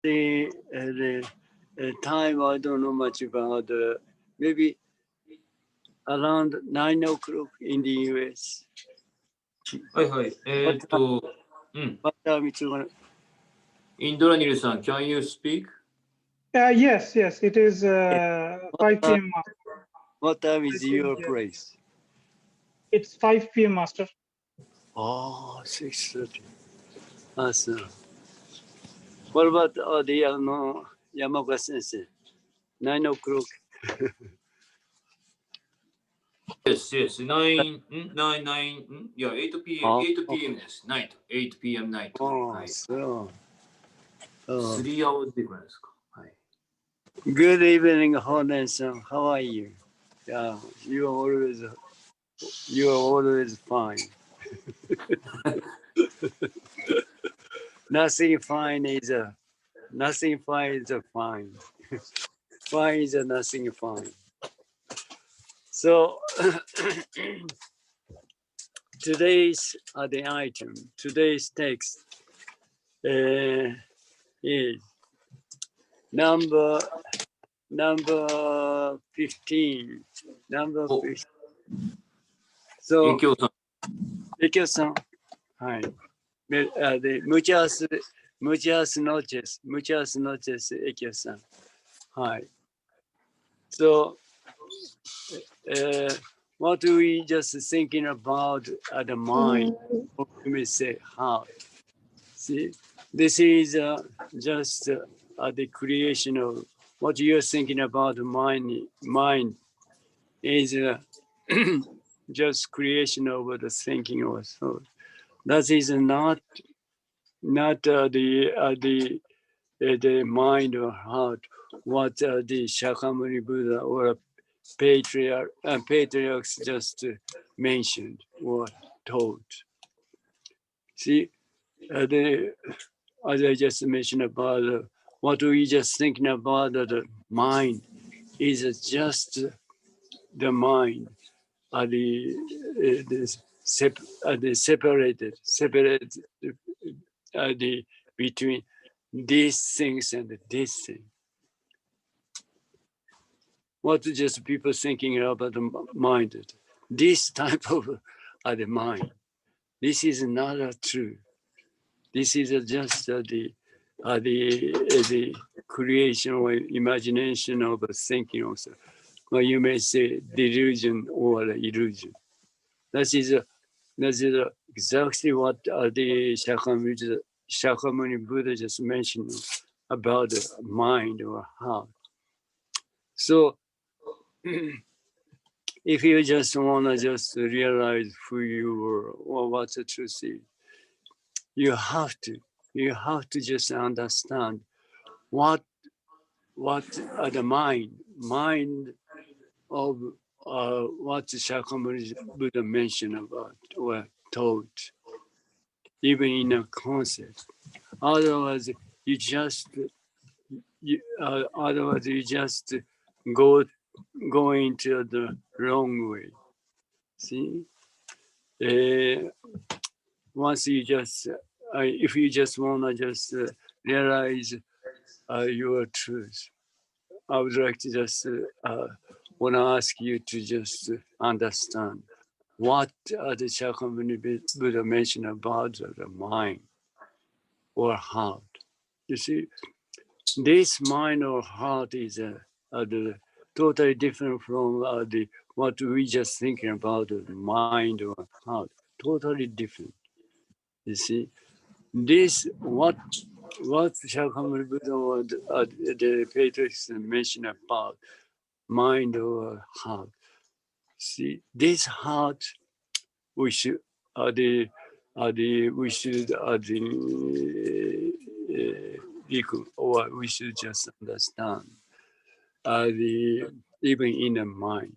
the time I don't know much about. Maybe around 9 o'clock in the US. はいはい。What time it's gonna? インドラニルさん、can you speak? Yes, yes, it is 5 time, p.m. what time is your place? It's 5 p.m. Master. Oh, 6:30. Awesome. What about the Yamaoka Sensei? 9 o'clock. Yes, yes. 9, いや、8 p.m. 8 p.m. です。night. 8 p.m. night. Oh, はい。so. 3 hours difference ですか。はい。Good evening, Honen-san. How are you? Yeah, you are always fine. Nothing fine is nothing fine is fine. Fine is nothing fine. So today's the item. Today's text is number 15. Number 15. So, エキョウさん。Ekyo-san, hi. The muchas noches, Ekyo-san. Hi. So, what we just thinking about the mind, or you may say heart. See, this is just the creation of what you're thinking about mind. Mind is just creation of the thinking of thought. That is not the mind or heart. What the Shakyamuni Buddha or patriarchs just mentioned or told. See, as I just mentioned about what we just thinking about the mind is just the mind. Separated between these things and this thing. What just people thinking about the mind? This type of the mind. This is not true. This is just the creation or imagination of thinking also. Well, you may say delusion or illusion. That is exactly what the Shakyamuni Buddha just mentioned about the mind or heart. So, if you just want to just realize who you are or what the truth is, you have to just understand what the mind of what Shakyamuni Buddha mentioned about or taught, even in a concept. Otherwise, you just go into the wrong way. See, once you just if you just wanna just realize your truth, I would like to just wanna ask you to just understand what the Shakyamuni Buddha mentioned about the mind or heart. You see, this mind or heart is totally different from what we just thinking about the mind or heart. Totally different. You see, this what Shakyamuni Buddha or the Patriarchs mentioned about mind or heart. See, this heart we should we should or we should just understand even in the mind.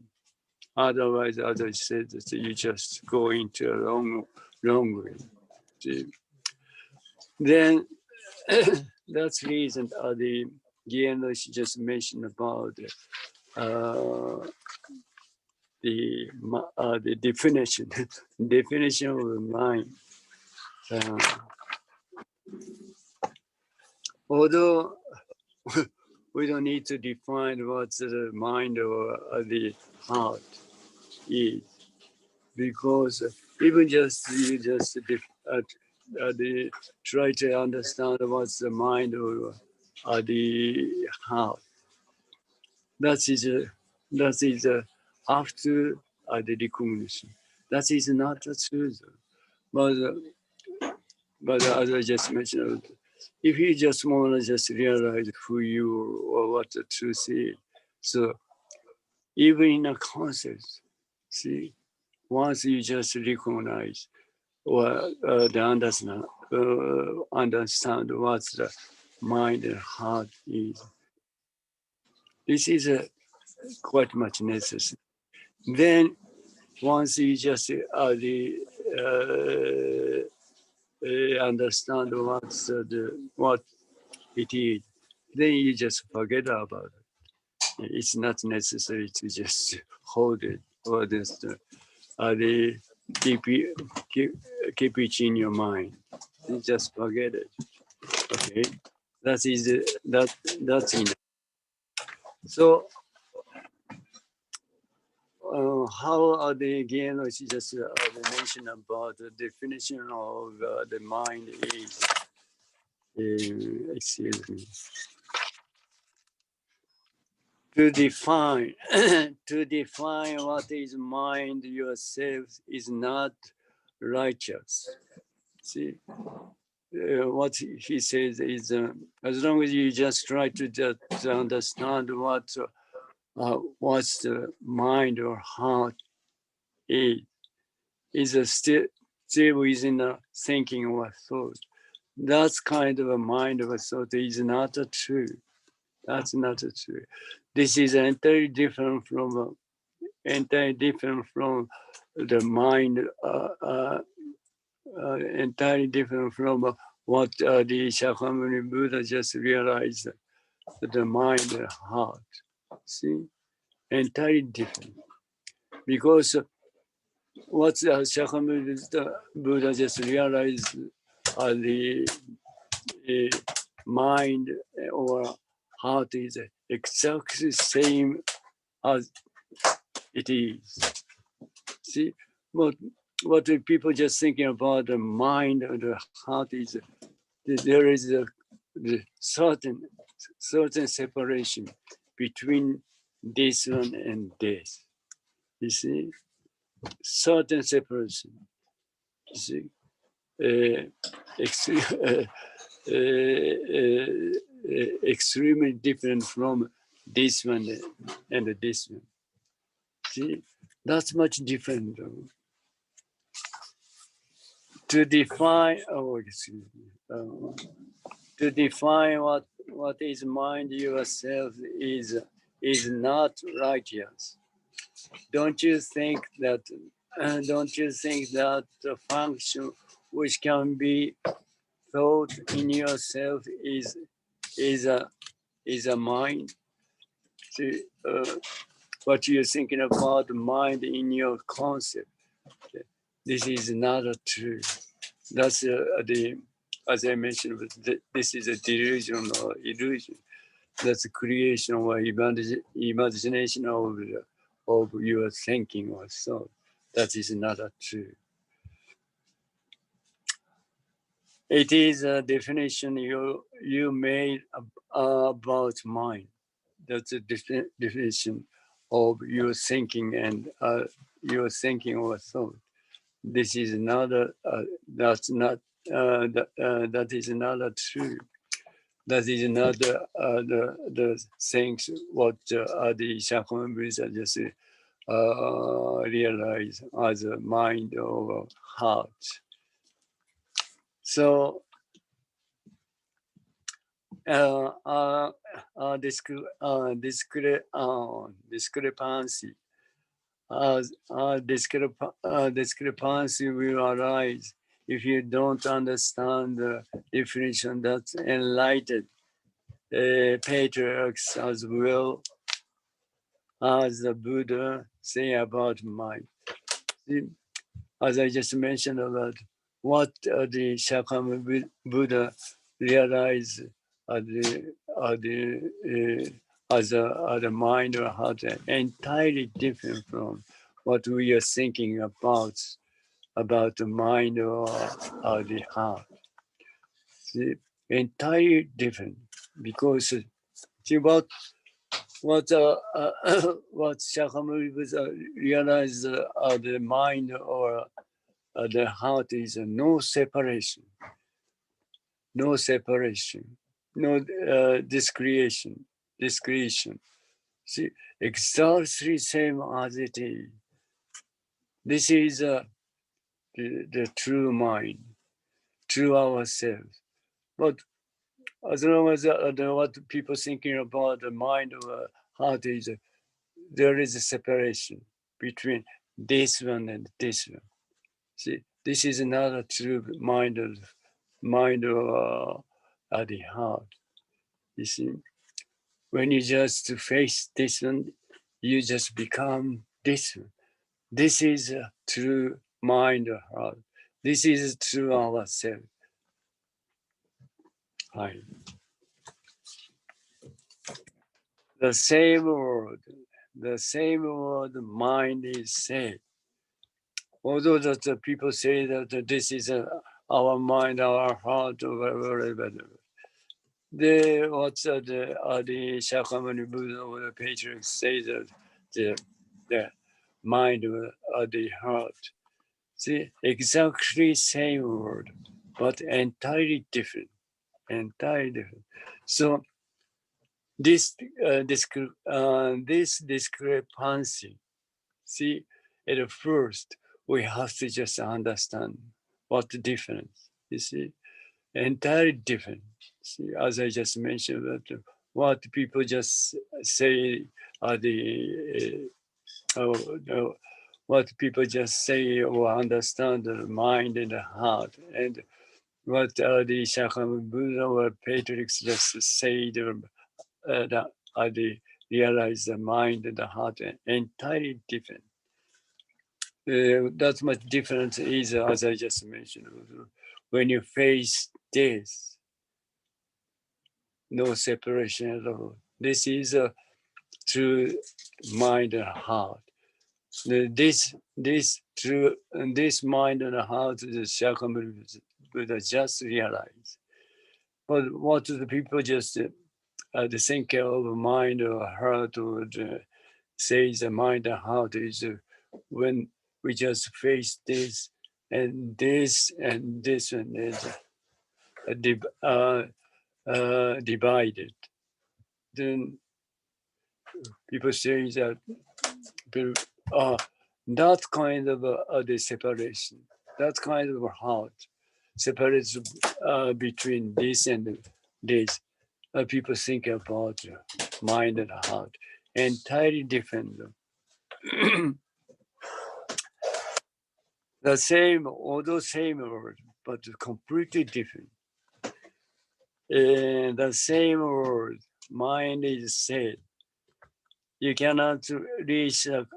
Otherwise, as I said, you just go into a wrong way. See? Then that's the reason the Gienroshi just mentioned about the definition definition of the mind. although we don't need to define what the mind or the heart is, because even just you just try to understand what's the mind or the heart. That is after the recognition. That is not the truth. But as I just mentioned, if you just want to just realize who you or what the truth is, so even in a concept, see, once you just recognize or understand what the mind and heart is, this is quite much necessary. Then once you just understand what it is, then you just forget about it. It's not necessary to just hold it or just keep it in your mind. You just forget it. Okay, that's enough. So how are they again? It's just they mention about the definition of the mind is. Excuse me. To define what is mind yourself is not righteous. See, what he says is as long as you just try to understand what's the mind or heart is still within a thinking or thought. That's kind of a mind of a thought is not a true. That's not a true. This is entirely different from the mind, entirely different from what the Shakyamuni Buddha just realized, the mind and heart. See, entirely different. Because what Shakyamuni Buddha just realized the mind or heart is exactly the same as it is. See, what people just thinking about the mind and the heart is there is the certain separation between this one and this. You see, certain separation. You see, extremely different from this one and this one. See, that's much different. To define, to define what is mind yourself is not righteous. Don't you think that? Don't you think that the function which can be thought in yourself is a mind? See, what you're thinking about the mind in your concept. This is not a truth. That's as I mentioned, this is a delusion or illusion. That's a creation or imagination of your thinking or thought. That is not a truth. It is a definition you made about mind. That's a definition of your thinking and your thinking or thought. This is another. That is another true. That is another the things what the Shakyamuni Buddha just realize as a mind or heart. So discrepancy discrepancy will arise if you don't understand the definition that's enlightened patriarchs as well as the Buddha say about mind. As I just mentioned about what the Shakyamuni Buddha realized as a mind or heart entirely different from what we are thinking about the mind or the heart. See, entirely different because see what what Shakyamuni realized the mind or the heart is no separation, no separation, no discretion. See, exactly same as it is. This is the true mind, true ourselves. But as long as what people thinking about the mind or heart is, there is a separation between this one and this one. See, this is not a true mind or the heart. You see, when you just face this one, you just become this one. This is a true mind or heart. This is true ourselves. Right. The same word, mind is said. Although that the people say that this is our mind, our heart, or whatever. What's the Shakyamuni Buddha or the patriarchs say that the mind or the heart. See, exactly same word, but entirely different. So this discrepancy, see, at first we have to just understand what the difference. You see, entirely different. See, as I just mentioned, that what people just say are what people just say or understand the mind and the heart, and what the Shakyamuni Buddha or patriarchs just say that they realize the mind and the heart are entirely different. That much difference is, as I just mentioned, when you face this, no separation at all. This is a true mind and heart. This true this mind and heart, the Shakyamuni Buddha just realized. But what the people just think of mind or heart or say the mind and heart is when we just face this and this and this and this divided. Then people say that that kind of the separation, that kind of heart separates between this and this. People think about mind and heart entirely different. The same, although same word, but completely different. And the same word, mind is said. You cannot reach the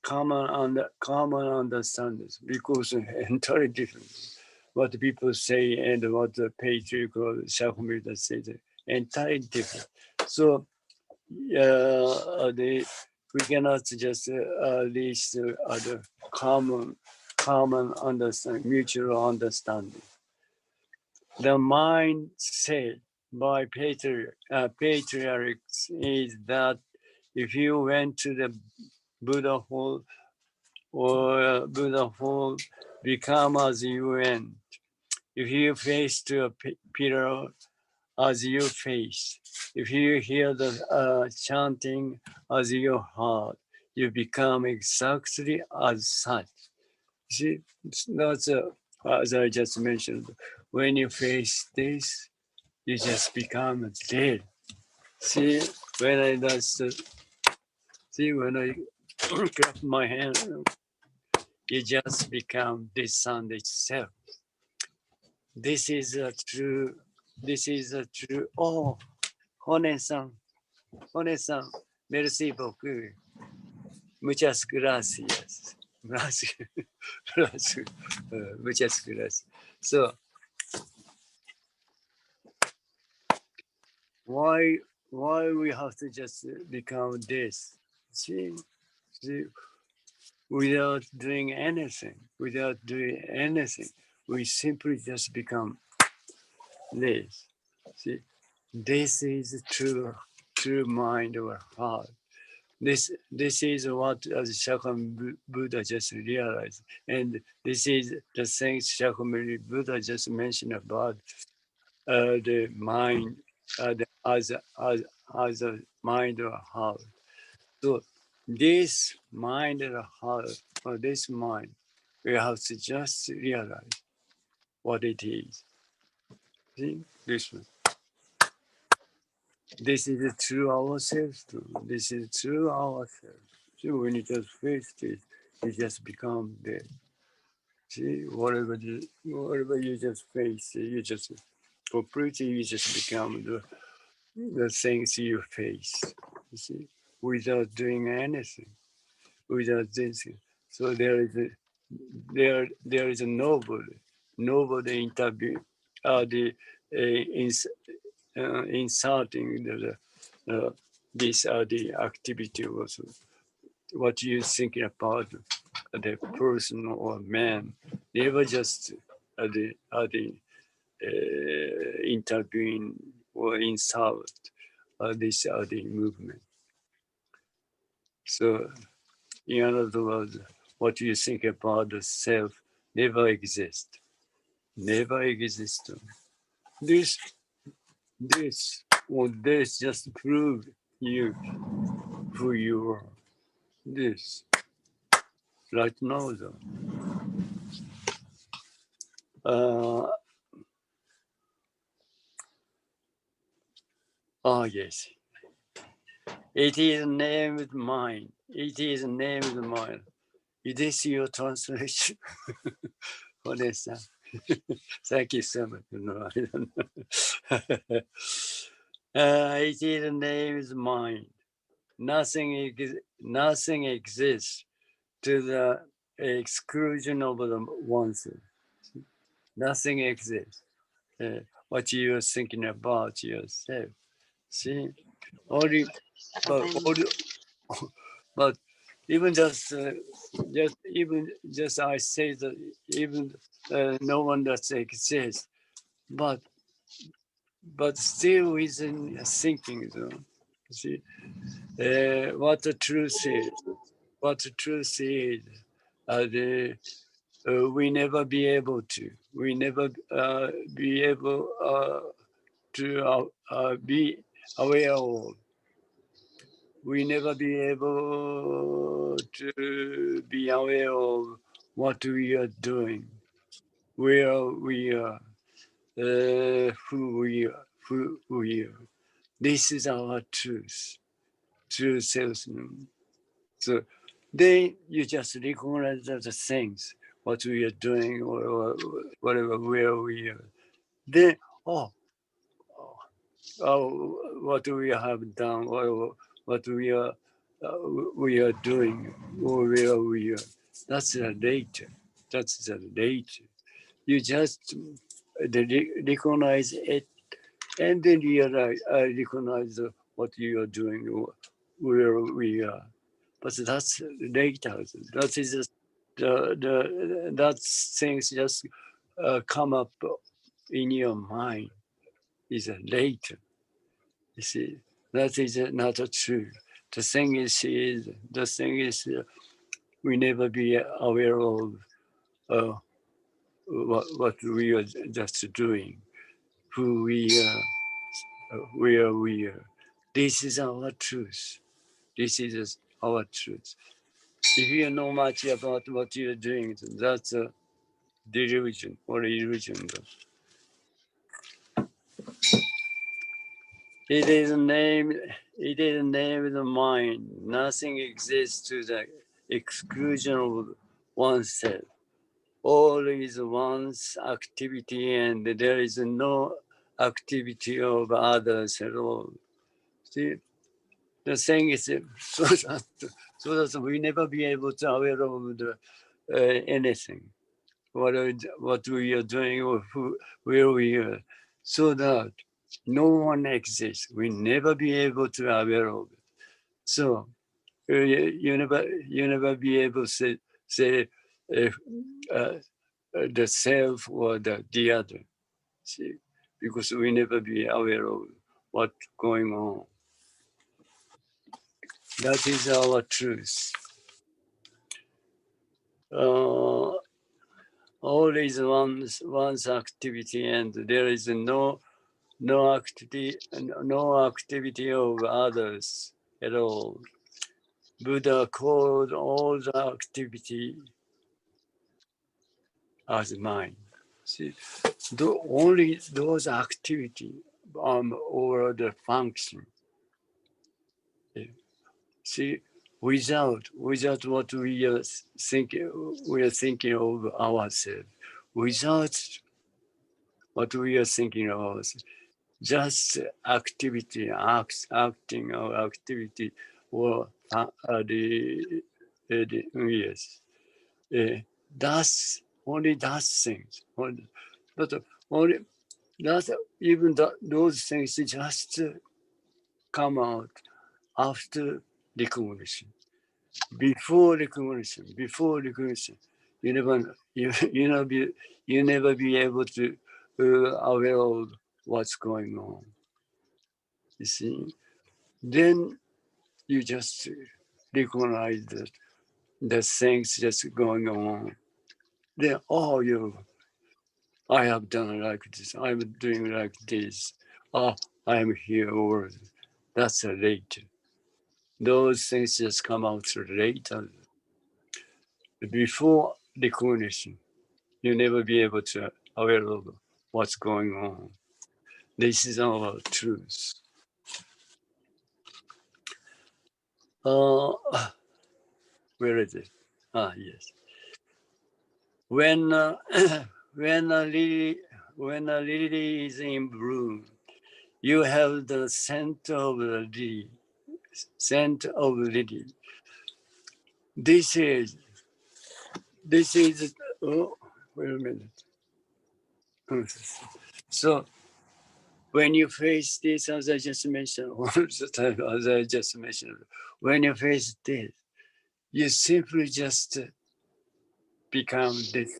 common understanding because entirely different. What people say and what the patriarch or Shakyamuni says, entirely different. So we cannot just reach the common understanding, mutual understanding. The mind said by patriarchs is that if you went to the Buddha hall or Buddha hall, become as you went. If you face to a pillar as you face, if you hear the chanting as your heart, you become exactly as such. See, that's as I just mentioned. When you face this, you just become dead. See, when I clap my hand, you just become this sound itself. This is a true. Oh, Hone-san, merci beaucoup. Muchas gracias. Muchas gracias. So, why we have to just become this? See, without doing anything, we simply just become this. See, this is true mind or heart. This is what Shakyamuni Buddha just realized, and this is the thing Shakyamuni Buddha just mentioned about the mind as a mind or heart. So this mind or heart or this mind, we have to just realize what it is. See this one. This is true ourselves too. This is true ourselves. So when you just face this, you just become there. See, whatever you just face, you just completely you just become the things you face. You see, without doing anything, without this. So there is a nobody interview the inserting this the activity also. What you thinking about the person or man, never just intervene or insult this the movement. So in other words, what you think about the self never exists. Never exists. This just prove you who you are. This right now though. Yes. It is named mine. It is named mine. Is this your translation? What is that? Thank you so much. No, I don't know. It is named mine. Nothing exists to the exclusion of the oneself. Nothing exists. What you are thinking about yourself. See, only, but even just I say that even no one that exists, but still within thinking though. See, what the truth is, we never be able to. We never be able to be aware of. We never be able to be aware of what we are doing, where we are, who we are. This is our truth, true self. So then you just recognize the things, what we are doing or whatever, where we are. Then, what we have done or what we are doing or where we are. That's the later. That's the later. You just recognize it and then realize, recognize what you are doing or where we are. But that's later. That is just that things just come up in your mind is later. You see, that is not true. The thing is we never be aware of what we are just doing, who we are, where we are. This is our truth. This is our truth. If you know much about what you're doing, that's a delusion or illusion. It is named the mind. Nothing exists to the exclusion of oneself. All is one's activity, and there is no activity of others at all. See, the thing is, so that we never be able to aware of anything, what we are doing or where we are, so that no one exists. We never be able to aware of it. So you never be able to say if the self or the other. See, because we never be aware of what's going on. That is our truth. All is one's activity, and there is no activity of others at all. Buddha called all the activity as mind. See, only those activity over the function. See, without what we are thinking of ourselves, without what we are thinking of ourselves, just activity, acting or activity, or yes, that's only that things. But only that even those things just come out after recognition. Before recognition, you never be able to aware of what's going on. You see, then you just recognize that the things just going on. Then, oh, I have done like this. I'm doing like this. Oh, I'm here. Or that's later. Those things just come out later. Before recognition, you never be able to aware of what's going on. This is our truth. Where is it? Ah, yes. When when a lily is in bloom, you have the scent of the lily. Scent of lily. This is. Oh, wait a minute. So when you face this, as I just mentioned, all the time, as I just mentioned, when you face this, you simply just become this.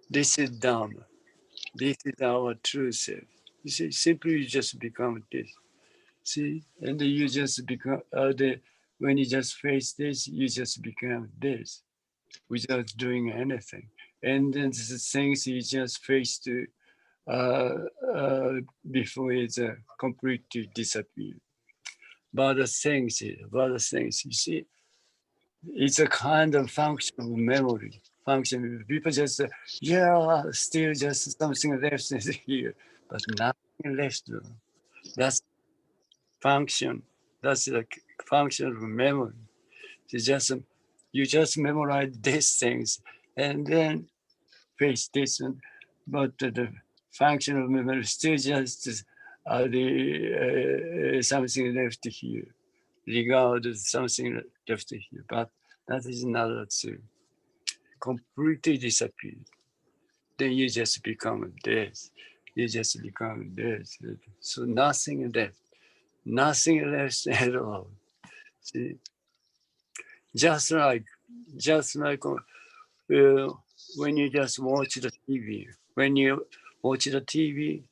This is Dharma. This is our true self. You see, simply you just become this. See, and you just become when you just face this, you just become this without doing anything. And then the things you just face to before it's completely disappear. But the things, you see, it's a kind of function of memory. Function. People just say, yeah, still just something left here, but nothing left. That's function. That's the function of memory. It's just you just memorize these things and then face this one, but the function of memory still just something left here. Regard something left here, but that is not true. Completely disappear. Then you just become this. You just become this. So nothing left. Nothing left at all. See, just like when you just watch the TV. When you watch the TV,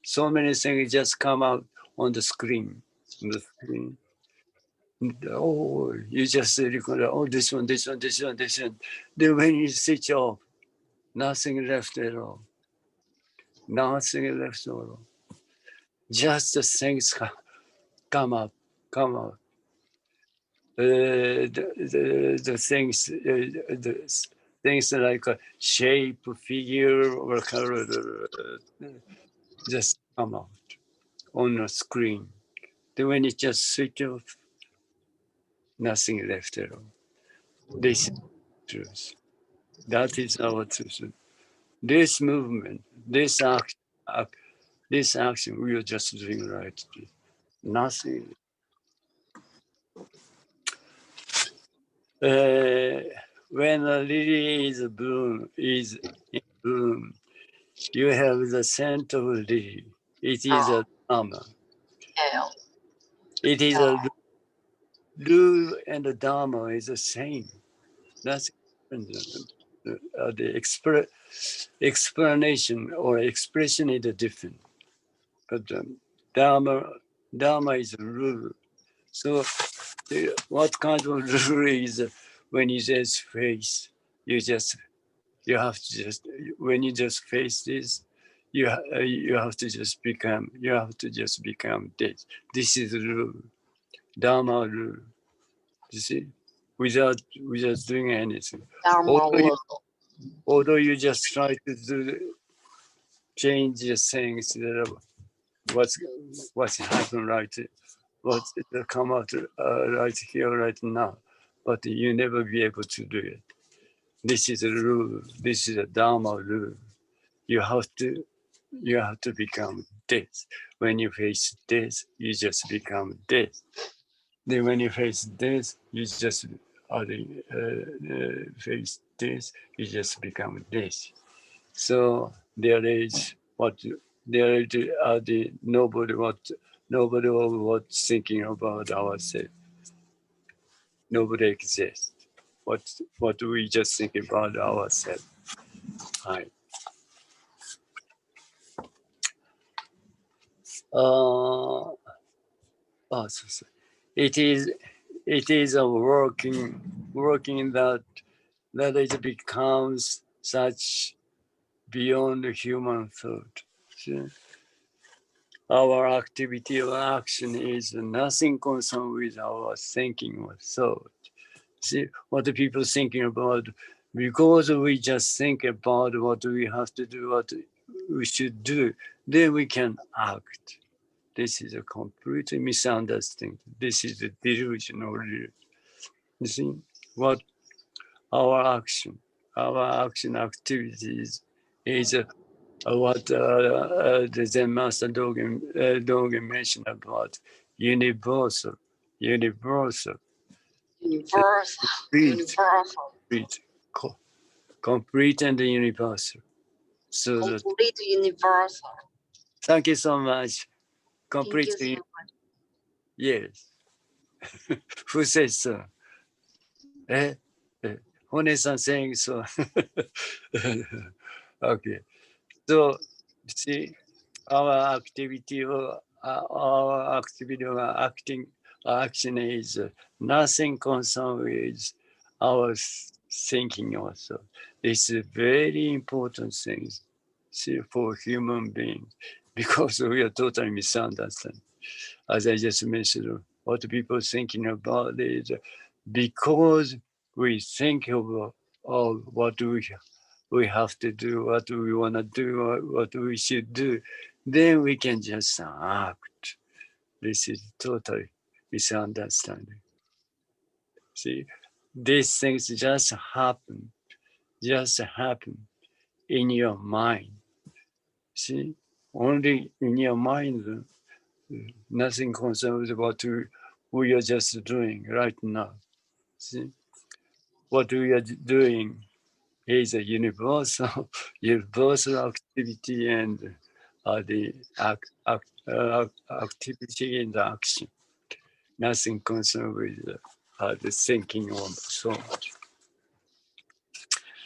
so many things just come out on the screen. Oh, you just record, oh, this one. Then when you switch off, nothing left at all. Nothing left at all. Just the things come out. The things like a shape, figure, or color just come out on the screen. Then when you just switch off, nothing left at all. This is truth. That is our truth. This movement, this action, we are just doing right. Nothing. When a lily is in bloom, you have the scent of a lily. It is a dharma. Yeah. It is a rule, and the dharma is the same. That's the explanation or expression is different. But dharma is a rule. So what kind of rule is when you just face, you have to just, when you just face this, you have to just become this. This is the rule, dharma rule. You see, without doing anything. Although you just try to change the things that what's happened right, what's come out right here, right now, but you never be able to do it. This is a rule. This is a dharma rule. You have to become this. When you face this, you just become this. Then when you face this, you just face this, you just become this. So there is nobody was thinking about ourselves. Nobody exists. What do we just think about ourselves? Right. It is a working that it becomes such beyond human thought. See? Our activity or action is nothing concerned with our thinking or thought. See what the people thinking about, because we just think about what we have to do, what we should do, then we can act. This is a complete misunderstanding. This is a delusional view. You see what our action activities is what the Zen Master Dogen mentioned about universal, complete and universal. So complete universal. Thank you so much. Complete. Thank you so much. Yes. Who says so? Hone-san saying so. Okay. So, see, our activity or action is nothing concerned with our thinking also. It's a very important thing, see, for human beings, because we are totally misunderstanding. As I just mentioned, what people thinking about is because we think of what we have to do, what we want to do, what we should do, then we can just act. This is totally misunderstanding. See, these things just happen in your mind. See, only in your mind, nothing concerned with what we are just doing right now. See, what we are doing is a universal activity and the activity and action. Nothing concerned with the thinking of so much.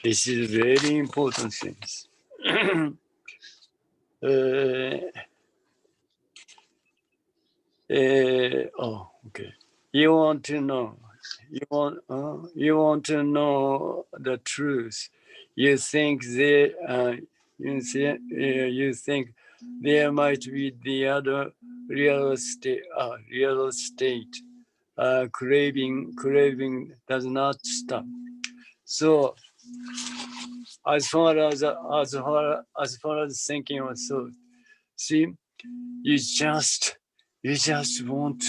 This is very important things. Okay. You want to know the truth. You think you think there might be the other real estate. Craving does not stop. So as far as thinking or thought, see, you just want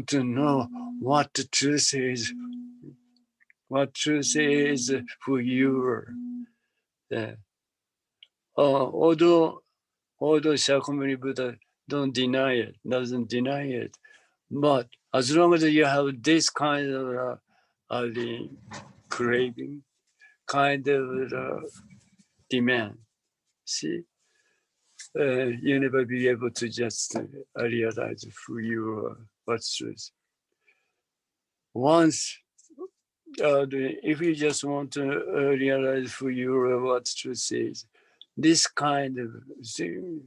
to know what the truth is. What truth is for you. Although Shakyamuni Buddha doesn't deny it, but as long as you have this kind of the craving, kind of demand, see, you never be able to just realize who you are, what's truth. Once, if you just want to realize who you are, what truth is, this kind of thing,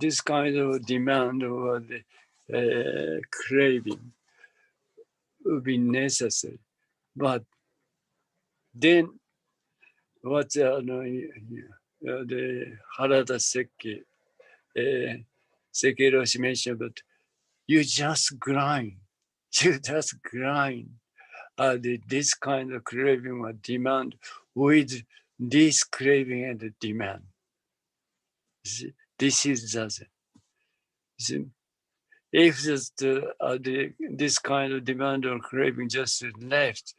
this kind of demand or the craving will be necessary. But then, what the Harada Seki, Seki Roshi mentioned, but you just grind, you just grind. This kind of craving or demand with this craving and demand. See, this is Zazen. See, if just this kind of demand or craving just left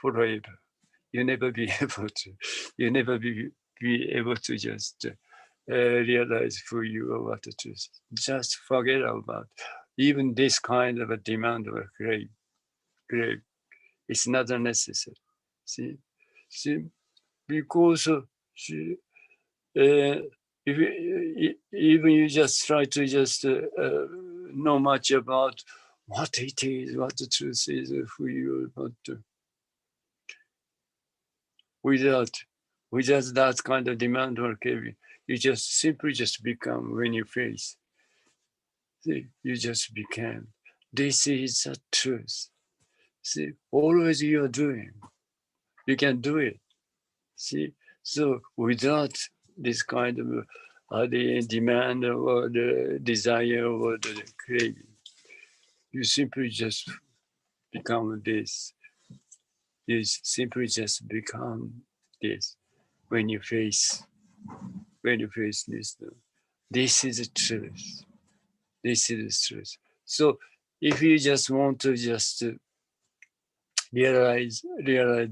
forever, you never be able to. You never be able to just realize who you are, what the truth. Just forget about even this kind of a demand or crave. It's not necessary. See, because if even you just try to just know much about what it is, what the truth is, who you are, but without that kind of demand or craving, you just simply just become when you face. See, you just became. This is the truth. See, always you are doing. You can do it. See, so without this kind of the demand or the desire or the craving, you simply just become this. You simply just become this when you face this. This is the truth. This is the truth. So if you just want to just realize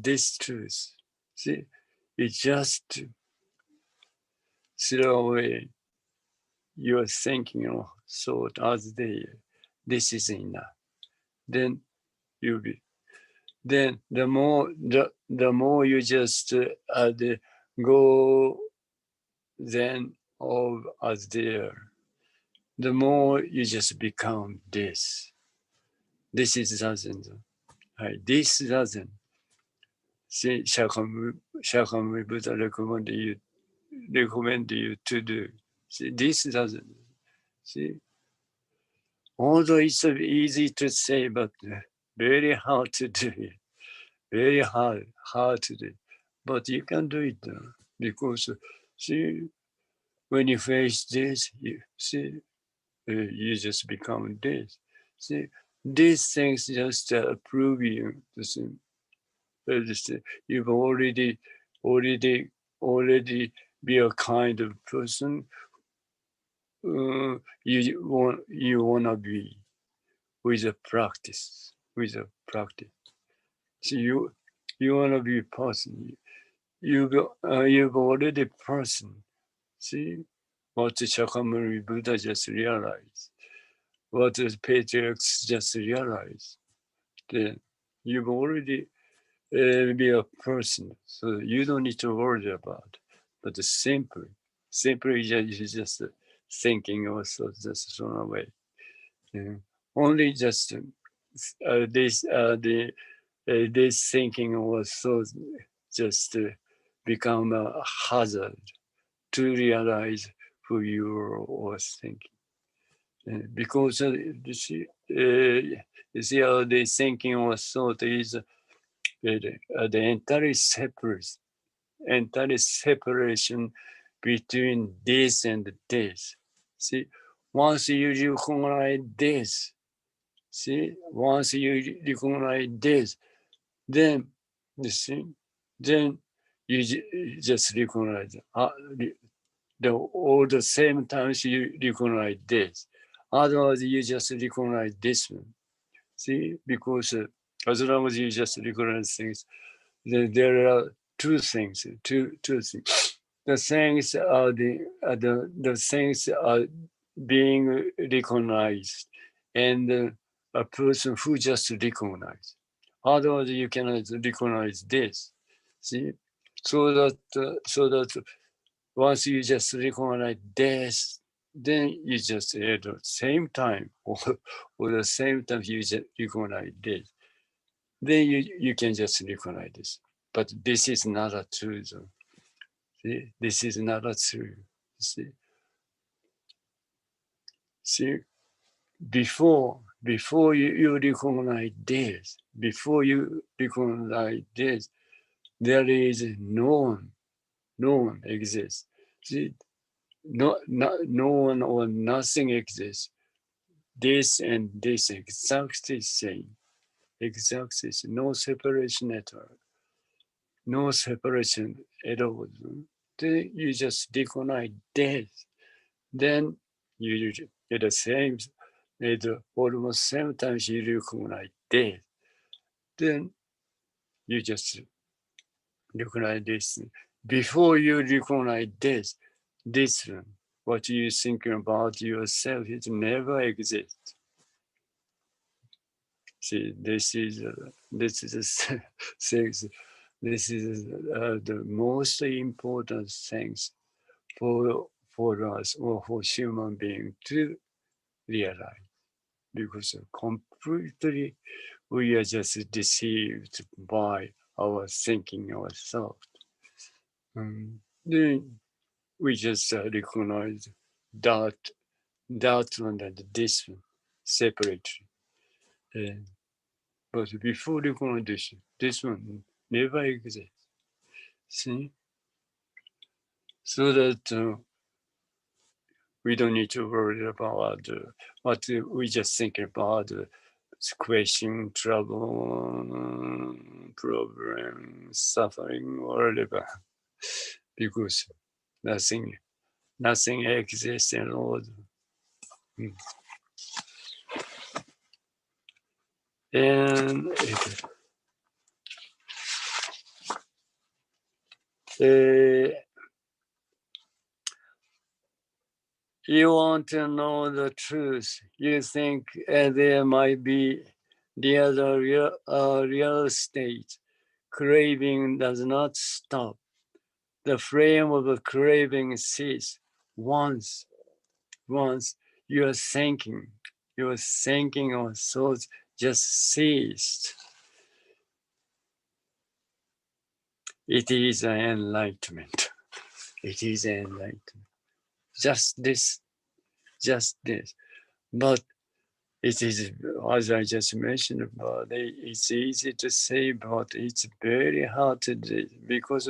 this truth, see, you just throw away your thinking or thought as this is enough. Then you'll be. Then the more you just go then of as there, the more you just become this. This is Zazen. This Zazen. See, Shakyamuni Buddha recommend you to do. See, this Zazen. See, although it's easy to say, but very hard to do it. Very hard to do. But you can do it because see, when you face this, you see, you just become this. See, these things just prove you the same. You've already be a kind of person you wanna be with a practice. So you wanna be a person. You've already person. See what the Shakyamuni Buddha just realized, what the patriarchs just realized. Then you've already be a person, so you don't need to worry about. But simply just thinking also just thrown away. Only just this thinking also just become a hazard to realize who you were thinking. Because you see how the thinking or thought is the entire separation between this and this. See, once you recognize this, then you see, then you just recognize all the same times you recognize this. Otherwise, you just recognize this one. See, because as long as you just recognize things, there are two things. The things are the things are being recognized, and a person who just recognized. Otherwise, you cannot recognize this. See, so that once you just recognize this, then you just at the same time or the same time you just recognize this. Then you can just recognize this. But this is not a truth. See, this is not a truth. See, before you recognize this, there is known exists. See, no one or nothing exists. This and this exactly same. Exactly, no separation at all. No separation at all. Then you just recognize this. Then you at the same, at almost same time you recognize this. Then you just recognize this. Before you recognize this one, what you thinking about yourself, it never exists. See, this is things. This is the most important things for us or for human being to realize, because completely we are just deceived by our thinking ourselves. Then we just recognize that one and this one separately. But before recognition, this one never exists. See? So that we don't need to worry about what we just think about question, trouble, problem, suffering, whatever, because nothing exists in all. And you want to know the truth. You think there might be the other real state. Craving does not stop. The flame of a craving ceases once your thinking or thoughts just ceased. It is an enlightenment. It is an enlightenment. Just this. But it is, as I just mentioned about it, it's easy to say, but it's very hard to do, because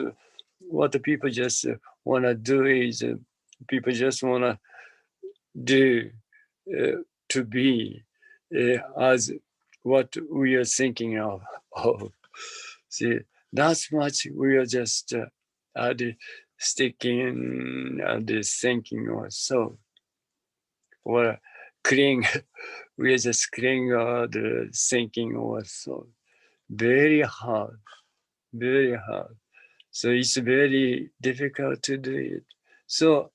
what the people just want to do is people just want to do to be as what we are thinking of. See, that's much we are just sticking at the thinking or so, or cling. We are just cling at the thinking or so. Very hard. So it's very difficult to do it. So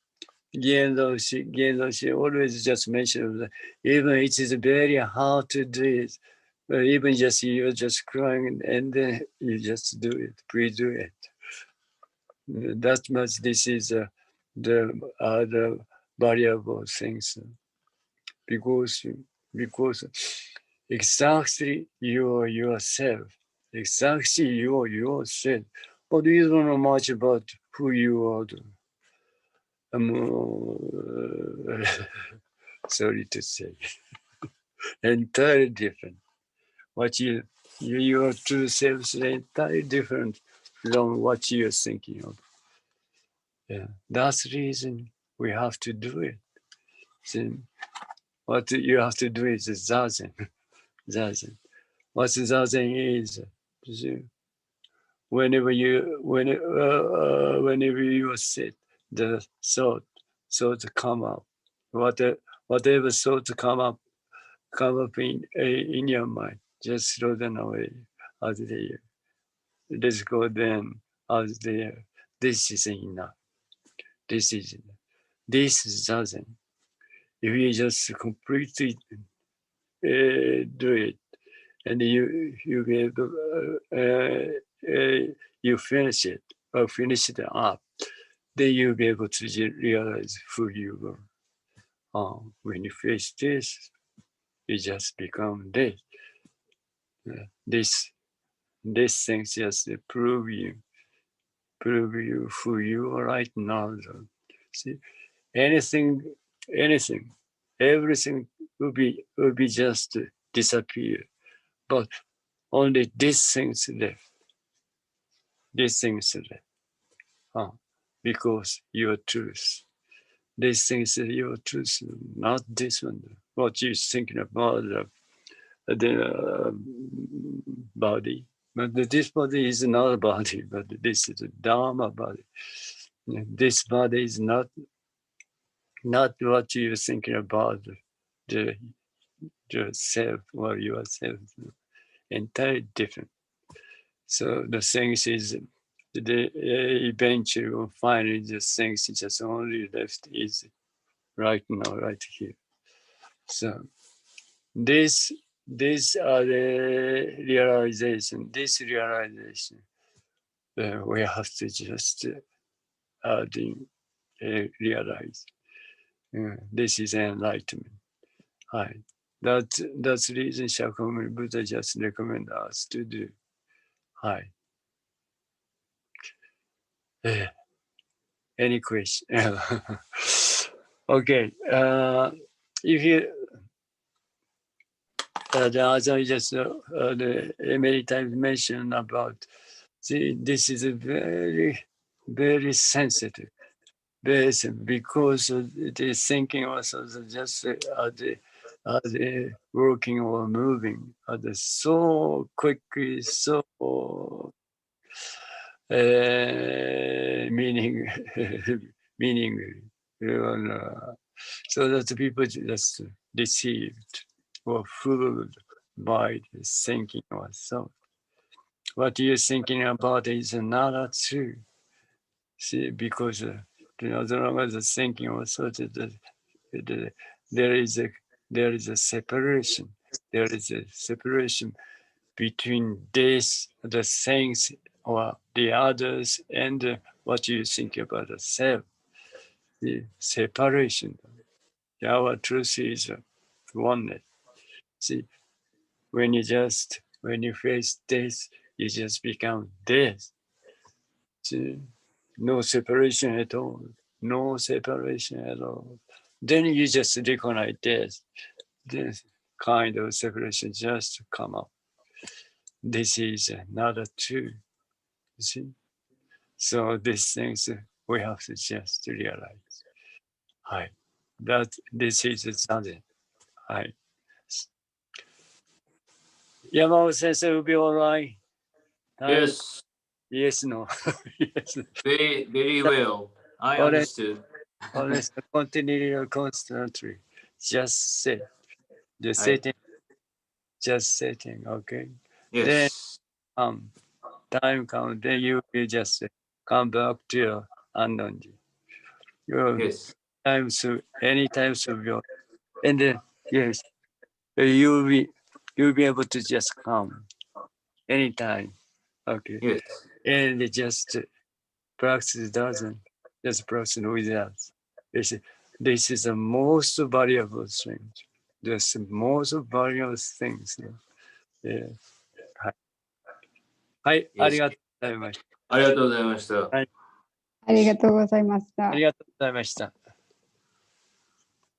Gendoshi always just mentioned that even it is very hard to do it, but even just you're just crying and then you just do it, pre-do it. That much this is the variable things, because exactly yourself, exactly yourself, but you don't know much about who you are. Sorry to say, entirely different. What your true self is entirely different from what you're thinking of. Yeah, that's the reason we have to do it. So what you have to do is zazen. Zazen. What zazen is? Whenever you sit, the thought come up. Whatever thoughts come up in your mind, just throw them away as they let's go then as they are. This is enough. This doesn't. If you just completely do it, and you be able, you finish it or finish it up, then you'll be able to realize who you were. When you face this, you just become this. This thing just prove you who you are right now. See, anything, everything will be just disappear. But only these things left. These things left. Because your truth. These things are your truth, not this one. What you're thinking about the body. But this body is not a body, but this is a Dharma body. This body is not what you're thinking about, the self or yourself. Entirely different. So the things is eventually, finally, the things just only left is right now, right here. So these are the realization. This realization, we have to just realize. This is enlightenment. Hi. That's the reason Shakyamuni Buddha just recommend us to do. Hi. Any question? Okay. If you, as I just many times mentioned about, see, this is a very, very sensitive, because the thinking also just the working or moving, so quickly, so meaning. So that the people just deceived or fooled by the thinking or thought. What you're thinking about is not true. See, because as long as the thinking or thought, there is a separation. There is a separation between this, the things or the others, and what you think about the self. The separation. Our truth is oneness. See, when you face this, you just become this. See, no separation at all. No separation at all. Then you just recognize this kind of separation just come up. This is not true. See? So these things we have to just realize. Hi. That this is Zazen. Hi. Yamao sensei will be all right. Yes. Yes, no. Yes. Very well. I Alright. understood. Always continue constantly. Just sit. Just Right. sitting. Just sitting. Okay. Yes. Then time comes. Then you will just come back to your unknown. Your Yes. time so anytime so your and then yes, you'll be able to just come anytime. Okay. Yes. And just practice doesn't just practice with us. This is the most valuable thing. The most valuable things. Yeah. はい、 Yes. ありがとうございました。ありがとうございました。はい、ありがとうございました。ありがとうございました。